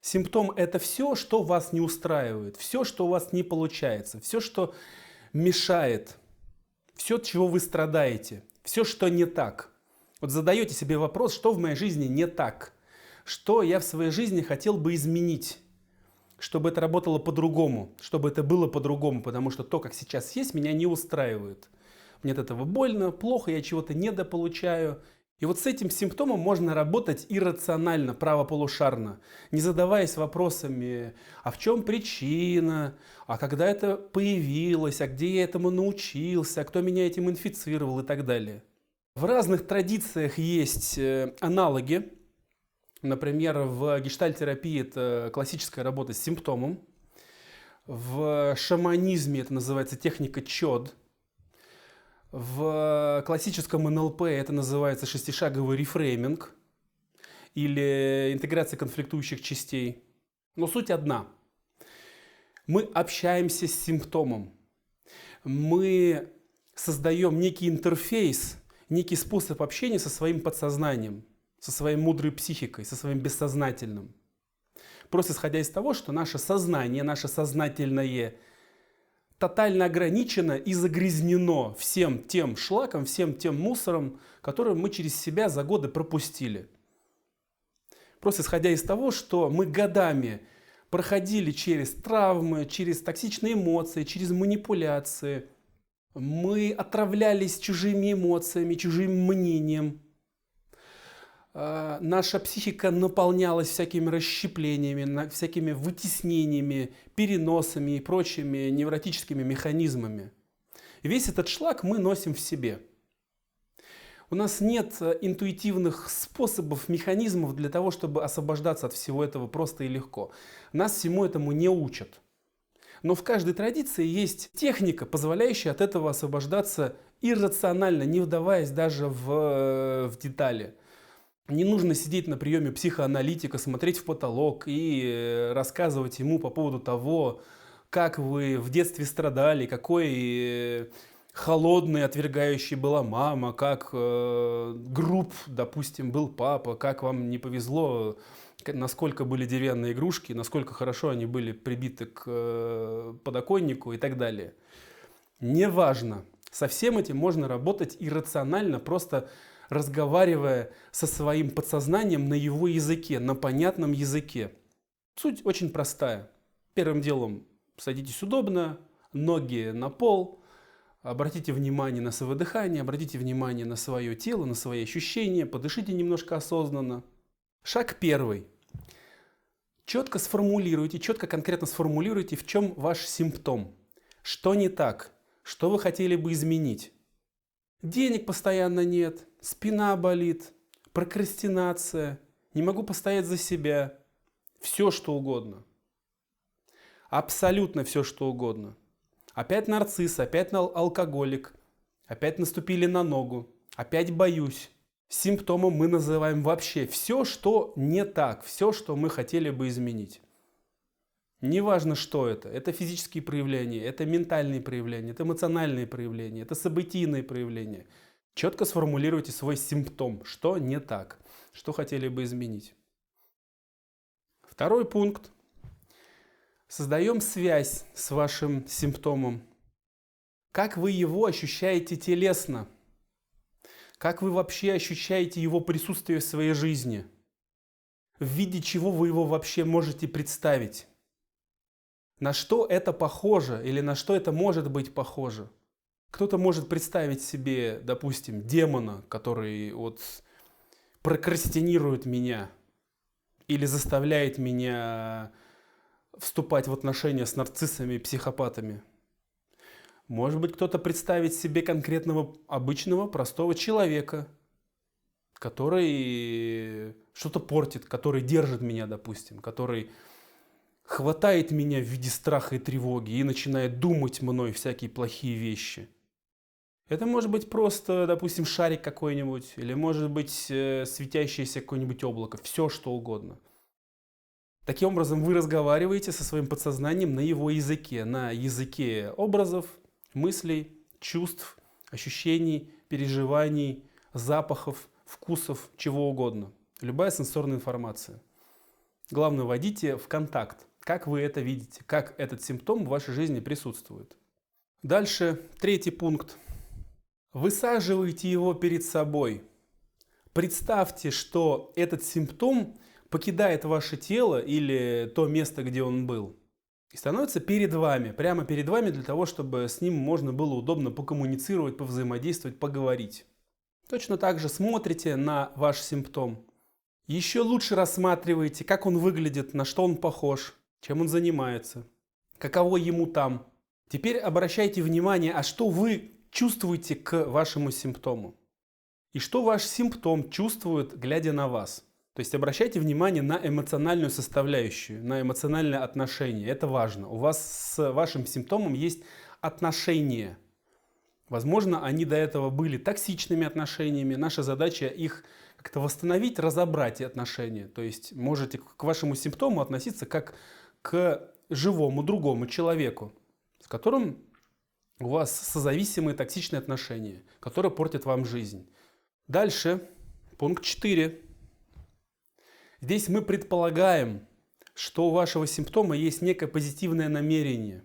Симптом – это все, что вас не устраивает, все, что у вас не получается, все, что мешает, все, от чего вы страдаете, все, что не так. Вот задаете себе вопрос, что в моей жизни не так, что я в своей жизни хотел бы изменить, чтобы это работало по-другому, чтобы это было по-другому, потому что то, как сейчас есть, меня не устраивает. Мне от этого больно, плохо, я чего-то недополучаю. И вот с этим симптомом можно работать иррационально, правополушарно, не задаваясь вопросами, а в чем причина, а когда это появилось, а где я этому научился, а кто меня этим инфицировал и так далее. В разных традициях есть аналоги. Например, в гештальт-терапии это классическая работа с симптомом. В шаманизме это называется техника ЧОД. В классическом НЛП это называется шестишаговый рефрейминг или интеграция конфликтующих частей. Но суть одна. Мы общаемся с симптомом. Мы создаем некий интерфейс, некий способ общения со своим подсознанием, со своей мудрой психикой, со своим бессознательным. Просто исходя из того, что наше сознание, наше сознательное тотально ограничено и загрязнено всем тем шлаком, всем тем мусором, который мы через себя за годы пропустили. Просто исходя из того, что мы годами проходили через травмы, через токсичные эмоции, через манипуляции. Мы отравлялись чужими эмоциями, чужим мнением. Наша психика наполнялась всякими расщеплениями, всякими вытеснениями, переносами и прочими невротическими механизмами. И весь этот шлак мы носим в себе. У нас нет интуитивных способов, механизмов для того, чтобы освобождаться от всего этого просто и легко. Нас всему этому не учат. Но в каждой традиции есть техника, позволяющая от этого освобождаться иррационально, не вдаваясь даже в детали. Не нужно сидеть на приеме психоаналитика, смотреть в потолок и рассказывать ему по поводу того, как вы в детстве страдали, какой холодной, отвергающей была мама, как груб, допустим, был папа, как вам не повезло, насколько были деревянные игрушки, насколько хорошо они были прибиты к подоконнику и так далее. Неважно. Со всем этим можно работать иррационально, просто разговаривая со своим подсознанием на его языке, на понятном языке. Суть очень простая. Первым делом садитесь удобно, ноги на пол, обратите внимание на свое дыхание, обратите внимание на свое тело, на свои ощущения, подышите немножко осознанно. Шаг первый. Четко сформулируйте, четко конкретно сформулируйте, в чем ваш симптом. Что не так, что вы хотели бы изменить. Денег постоянно нет, спина болит, прокрастинация, не могу постоять за себя. Все, что угодно. Абсолютно все, что угодно. Опять нарцисс, опять алкоголик, опять наступили на ногу, опять боюсь. Симптомом мы называем вообще все, что не так, все, что мы хотели бы изменить. Неважно, что это. Это физические проявления, это ментальные проявления, это эмоциональные проявления, это событийные проявления. Четко сформулируйте свой симптом, что не так, что хотели бы изменить. Второй пункт. Создаем связь с вашим симптомом. Как вы его ощущаете телесно? Как вы вообще ощущаете его присутствие в своей жизни? В виде чего вы его вообще можете представить? На что это похоже или на что это может быть похоже? Кто-то может представить себе, допустим, демона, который вот прокрастинирует меня или заставляет меня вступать в отношения с нарциссами и психопатами. Может быть, кто-то представит себе конкретного, обычного, простого человека, который что-то портит, который держит меня, допустим, который хватает меня в виде страха и тревоги и начинает думать мной всякие плохие вещи. Это может быть просто, допустим, шарик какой-нибудь, или может быть светящееся какое-нибудь облако, все что угодно. Таким образом, вы разговариваете со своим подсознанием на его языке, на языке образов, мыслей, чувств, ощущений, переживаний, запахов, вкусов, чего угодно. Любая сенсорная информация. Главное, вводите в контакт, как вы это видите, как этот симптом в вашей жизни присутствует. Дальше, третий пункт. Высаживайте его перед собой. Представьте, что этот симптом покидает ваше тело или то место, где он был, и становится перед вами, прямо перед вами, для того, чтобы с ним можно было удобно покоммуницировать, повзаимодействовать, поговорить. Точно так же смотрите на ваш симптом. Еще лучше рассматривайте, как он выглядит, на что он похож, чем он занимается, каково ему там. Теперь обращайте внимание, а что вы чувствуете к вашему симптому. И что ваш симптом чувствует, глядя на вас. То есть обращайте внимание на эмоциональную составляющую, на эмоциональное отношение. Это важно. У вас с вашим симптомом есть отношения. Возможно, они до этого были токсичными отношениями. Наша задача их как-то восстановить, разобрать эти отношения. То есть можете к вашему симптому относиться как к живому, другому человеку, с которым у вас созависимые токсичные отношения, которые портят вам жизнь. Дальше, пункт 4. Здесь мы предполагаем, что у вашего симптома есть некое позитивное намерение.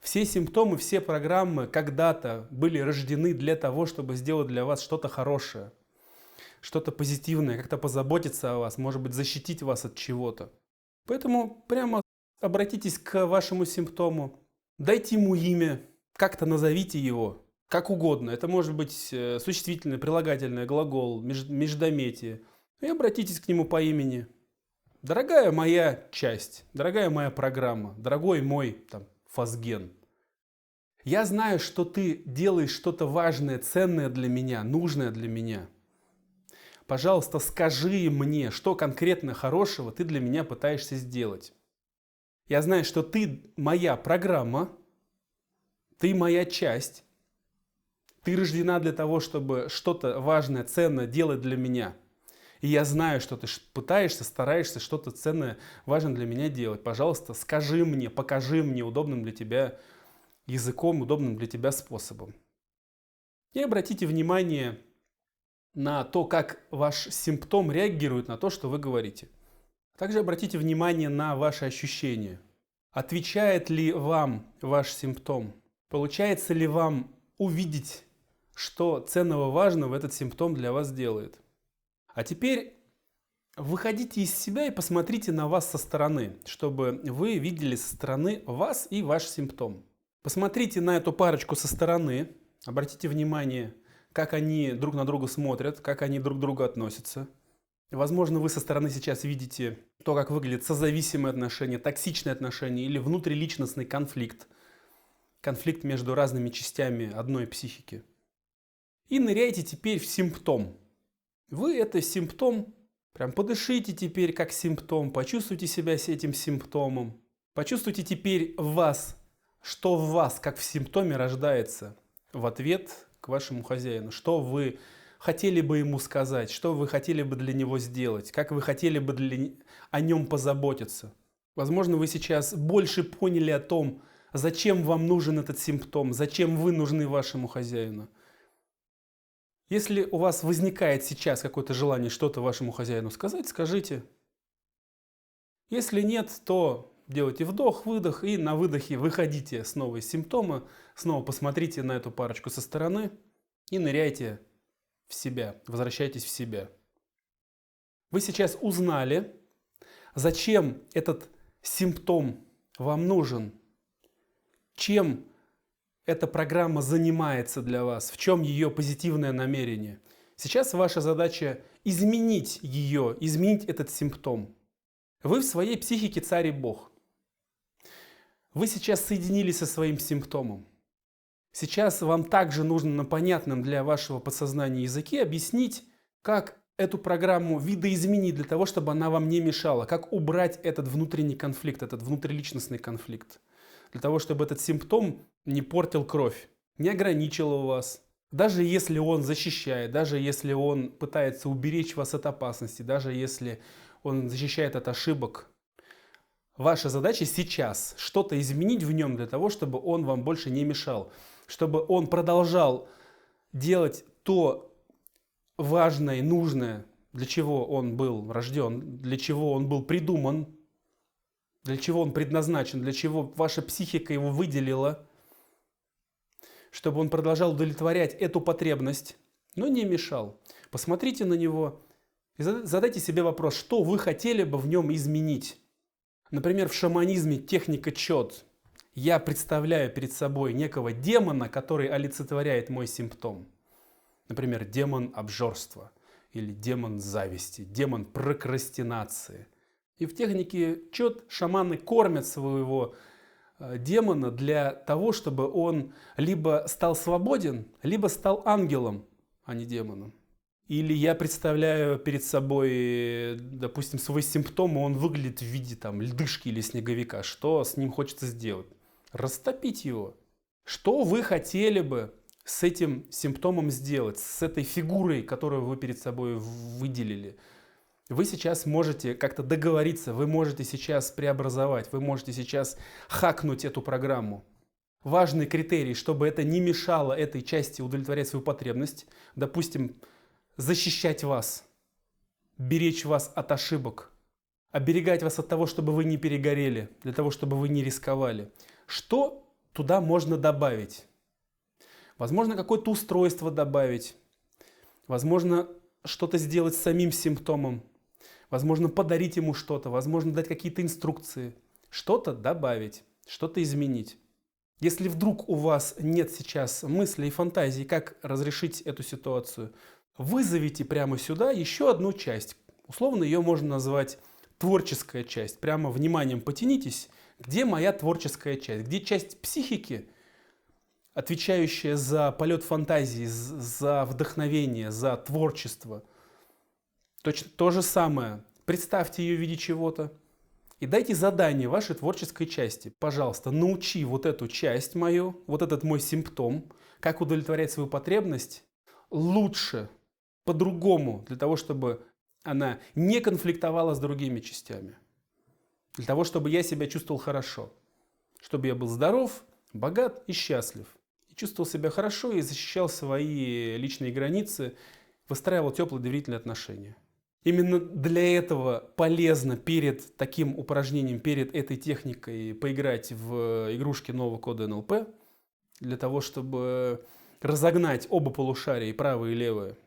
Все симптомы, все программы когда-то были рождены для того, чтобы сделать для вас что-то хорошее, что-то позитивное, как-то позаботиться о вас, может быть, защитить вас от чего-то. Поэтому прямо обратитесь к вашему симптому, дайте ему имя, как-то назовите его. Как угодно. Это может быть существительное, прилагательное, глагол, междометие. И обратитесь к нему по имени. Дорогая моя часть, дорогая моя программа, дорогой мой фазген. Я знаю, что ты делаешь что-то важное, ценное для меня, нужное для меня. Пожалуйста, скажи мне, что конкретно хорошего ты для меня пытаешься сделать. Я знаю, что ты моя программа, ты моя часть. Ты рождена для того, чтобы что-то важное, ценное делать для меня. И я знаю, что ты пытаешься, стараешься что-то ценное, важное для меня делать. Пожалуйста, скажи мне, покажи мне удобным для тебя языком, удобным для тебя способом. И обратите внимание на то, как ваш симптом реагирует на то, что вы говорите. Также обратите внимание на ваши ощущения. Отвечает ли вам ваш симптом? Получается ли вам увидеть, что ценного, важного этот симптом для вас делает? А теперь выходите из себя и посмотрите на вас со стороны, чтобы вы видели со стороны вас и ваш симптом. Посмотрите на эту парочку со стороны, обратите внимание, как они друг на друга смотрят, как они друг к другу относятся. Возможно, вы со стороны сейчас видите то, как выглядят созависимые отношения, токсичные отношения или внутриличностный конфликт. Конфликт между разными частями одной психики. И ныряйте теперь в симптом. Вы это симптом, прям подышите теперь как симптом, почувствуйте себя с этим симптомом. Почувствуйте теперь в вас, что в вас, как в симптоме, рождается в ответ к вашему хозяину. Что вы хотели бы ему сказать, что вы хотели бы для него сделать, как вы хотели бы о нем позаботиться. Возможно, вы сейчас больше поняли о том, зачем вам нужен этот симптом, зачем вы нужны вашему хозяину. Если у вас возникает сейчас какое-то желание что-то вашему хозяину сказать, скажите. Если нет, то делайте вдох, выдох и на выдохе выходите снова из симптома, снова посмотрите на эту парочку со стороны и ныряйте в себя, возвращайтесь в себя. Вы сейчас узнали, зачем этот симптом вам нужен, чем эта программа занимается для вас, в чем ее позитивное намерение. Сейчас ваша задача изменить ее, изменить этот симптом. Вы в своей психике царь и бог. Вы сейчас соединились со своим симптомом. Сейчас вам также нужно на понятном для вашего подсознания языке объяснить, как эту программу видоизменить для того, чтобы она вам не мешала, как убрать этот внутренний конфликт, этот внутриличностный конфликт. Для того, чтобы этот симптом не портил кровь, не ограничил вас. Даже если он защищает, даже если он пытается уберечь вас от опасности, даже если он защищает от ошибок, ваша задача сейчас что-то изменить в нем для того, чтобы он вам больше не мешал, чтобы он продолжал делать то важное и нужное для чего он был рожден, для чего он был придуман, для чего он предназначен, для чего ваша психика его выделила, чтобы он продолжал удовлетворять эту потребность, но не мешал. Посмотрите на него и задайте себе вопрос, что вы хотели бы в нем изменить. Например, в шаманизме техника чет. Я представляю перед собой некого демона, который олицетворяет мой симптом. Например, демон обжорства или демон зависти, демон прокрастинации. И в технике чет шаманы кормят своего демона для того, чтобы он либо стал свободен, либо стал ангелом, а не демоном. Или я представляю перед собой, допустим, свой симптом, и он выглядит в виде льдышки или снеговика. Что с ним хочется сделать? Растопить его. Что вы хотели бы с этим симптомом сделать, с этой фигурой, которую вы перед собой выделили? Вы сейчас можете как-то договориться, вы можете сейчас преобразовать, вы можете сейчас хакнуть эту программу. Важный критерий, чтобы это не мешало этой части удовлетворять свою потребность, допустим, защищать вас, беречь вас от ошибок, оберегать вас от того, чтобы вы не перегорели, для того, чтобы вы не рисковали. Что туда можно добавить? Возможно, какое-то устройство добавить, возможно, что-то сделать с самим симптомом, возможно, подарить ему что-то, возможно, дать какие-то инструкции, что-то добавить, что-то изменить. Если вдруг у вас нет сейчас мысли и фантазии, как разрешить эту ситуацию, вызовите прямо сюда еще одну часть. Условно ее можно назвать творческая часть. Прямо вниманием потянитесь, где моя творческая часть, где часть психики, отвечающая за полет фантазии, за вдохновение, за творчество. Точно то же самое. Представьте ее в виде чего-то и дайте задание вашей творческой части. Пожалуйста, научи вот эту часть мою, вот этот мой симптом, как удовлетворять свою потребность лучше, по-другому, для того, чтобы она не конфликтовала с другими частями. Для того, чтобы я себя чувствовал хорошо. Чтобы я был здоров, богат и счастлив. И чувствовал себя хорошо и защищал свои личные границы, выстраивал теплые доверительные отношения. Именно для этого полезно перед таким упражнением, перед этой техникой поиграть в игрушки нового кода НЛП, для того, чтобы разогнать оба полушария, и правое, и левое,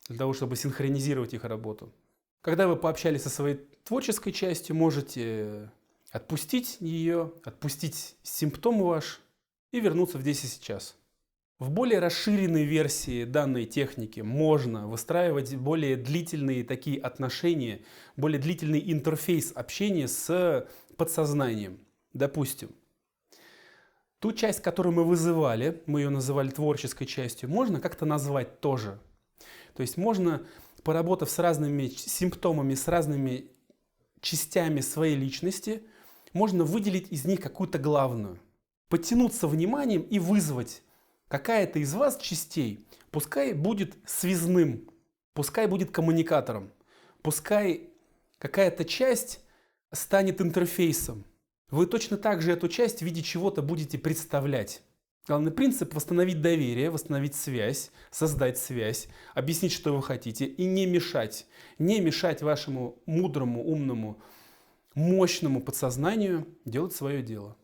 для того, чтобы синхронизировать их работу. Когда вы пообщались со своей творческой частью, можете отпустить ее, отпустить симптом ваш и вернуться в здесь и сейчас. В более расширенной версии данной техники можно выстраивать более длительные такие отношения, более длительный интерфейс общения с подсознанием. Допустим, ту часть, которую мы вызывали, мы ее называли творческой частью, можно как-то назвать тоже. То есть можно, поработав с разными симптомами, с разными частями своей личности, можно выделить из них какую-то главную. Подтянуться вниманием и вызвать какая-то из вас частей, пускай будет связным, пускай будет коммуникатором, пускай какая-то часть станет интерфейсом. Вы точно так же эту часть в виде чего-то будете представлять. Главный принцип – восстановить доверие, восстановить связь, создать связь, объяснить, что вы хотите, и не мешать. Не мешать вашему мудрому, умному, мощному подсознанию делать свое дело.